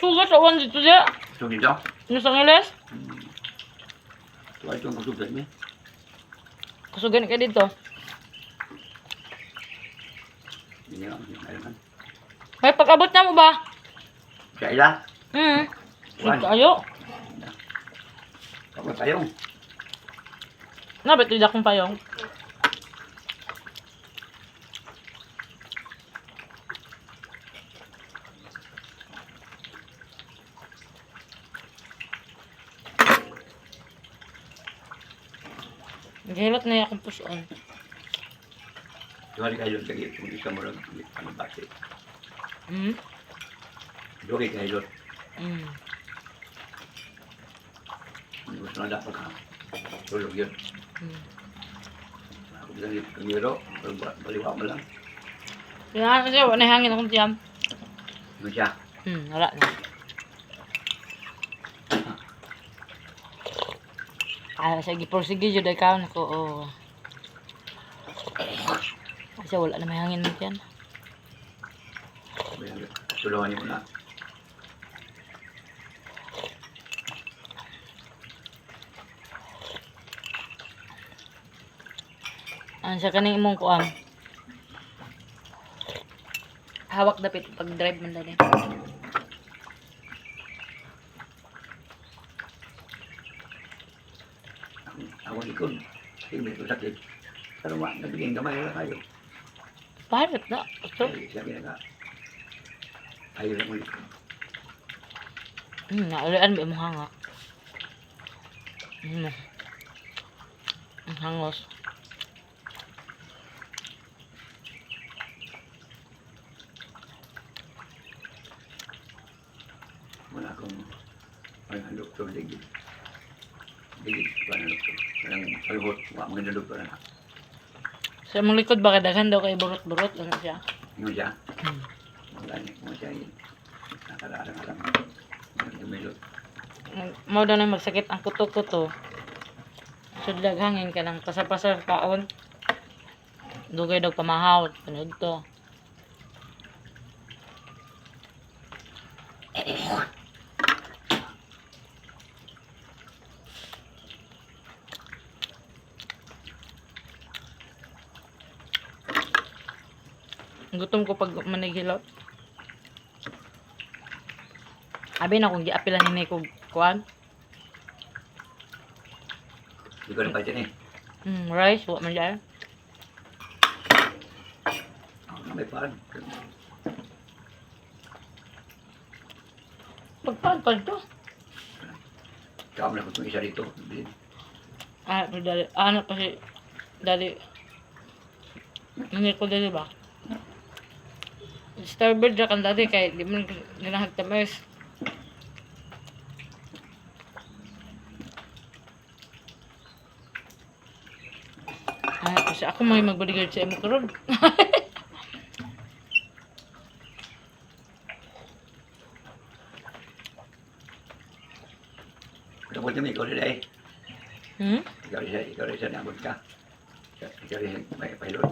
Sugat sa uwan dito siya. So dito. Ano sa ngiles? Tuwa itong kusugan niya. Kasugan ka dito. Hindi nga, ayun. May pag-abot na mo ba? Sa ila. Sige ayo. Kapag tayong. Nabit tidak kong payong. Gihilot na akong puson. Tuwali kayo lagi kung isa mo lang ano base. Hmm? Dogi kayo. Gusto na dapat ka. Tulog yun. Ako bilang yung kamero, baliwa mo lang. Kaya kasi wala na hangin akong tiyam. Ano siya? Wala na. Sige, porsige yun ikaw. Naku, oh. Kasi wala na may hangin mo yan. Tulungan niyo muna. Ano siya kaning imong kuam? Hawak dapit pag drive man dali. Ako likod. Hindi ko sakit. Pero nabigyan kamay lang kayo. Paharap na. Ito. Siya ginagawa. Ayaw lang ulit. Naulian ba imong hangak? Ang hangos. Wala akong ang doktor ligid. Ligid pa na doktor. Walang palubot. Wala mga doktor na. Sa imong likod ba kadaghan daw kay burot-burot ano siya? Ano siya? Wala niya kung siya yun. Nakararang-arang. Dumilot. Mao daw na magsakit ang kuto-kuto. So daghangin ka lang pasar-pasar kaon. Dugay daw pamahaw panood to. Gutom ko pag manighilot. Abi na kung giapilan ni ko kuan. Hindi ko rin pa dyan eh. Rice, wa man dyan. May paan. Pagpaan pa to. Kama na ko itong isa dito. Dali. Ano kasi, dali. Nangyay ko dali ba? Starbird ra kan dati kay di mo ginahagtamis. Kasi ako may magbodyguard sa imo karon. Tapos kami, ikaw rin eh. Ikaw rin siya nabot ka. Ikaw rin may pilot.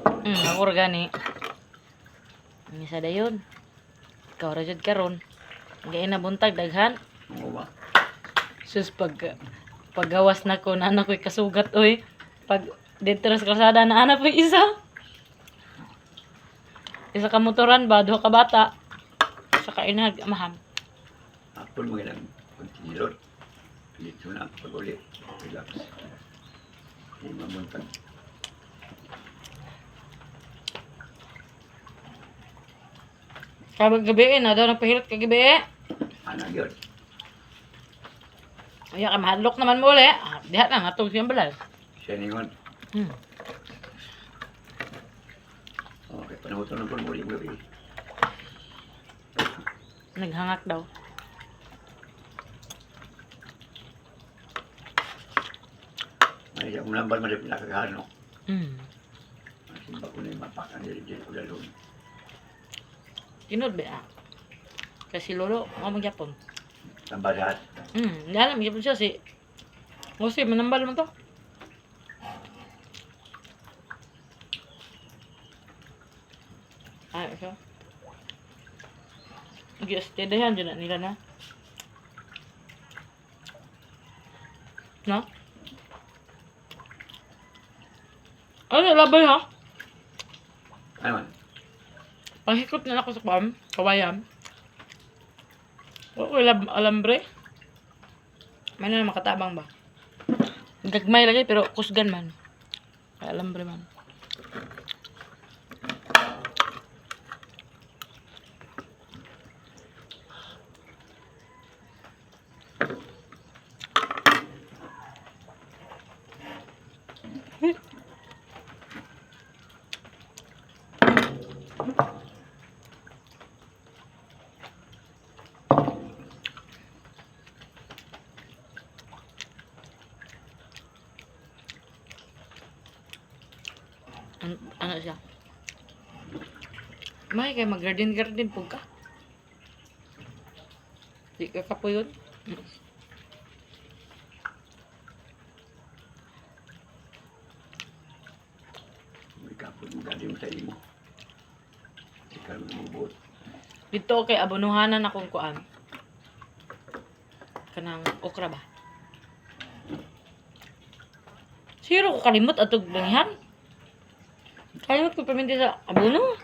Ako gani. Ang isa da yun. Ikaw ra jud karon. Gayon na buntag daghan. Oo ba? Sus paggawas na ko na anak ko'y kasugat oy. Pag dito sa kalsada na anak ko'y isa. Isa ka motoran ba, duha ka bata. Sa kainag maham. Ako mo ilang kontinilot. Dito na pag-ulit. Relax. Hindi mamuntag. Kabag gabi na daw nagpahilot ka gabi. Ano yun? Ay ka mahadlok naman mo uli. Diha na nga tong siyang balay. Siya na yun. Okay, panahutan ng pulmuli mo gabi. Naghangak daw. May siya kung nambal malip na kagano. Simba ko na yung mapakan dyan ko lalong. Tinod ba kasi lolo, ako magyapon. Tambarat. Hindi alam, magyapon siya si... Kasi manambal mo to. Ay, siya. Nag-i-steadahan dyan na nila na. na. Ano, labay ha? Ano man? Panghikot na ako sa kawayan. Okay, alambre. May na makatabang ba? Gagmay lagi pero kusgan man. Ay, alambre man. Ano siya? May kay mag-garden po ka. Di ka po yun. May kapag magaling sa imo. Ikaw mo buot. Dito kay abonuhanan akong kuan. Kanang okra ba? Siro ko kalimot atog bangihan. Kalimot ko paminti sa abono.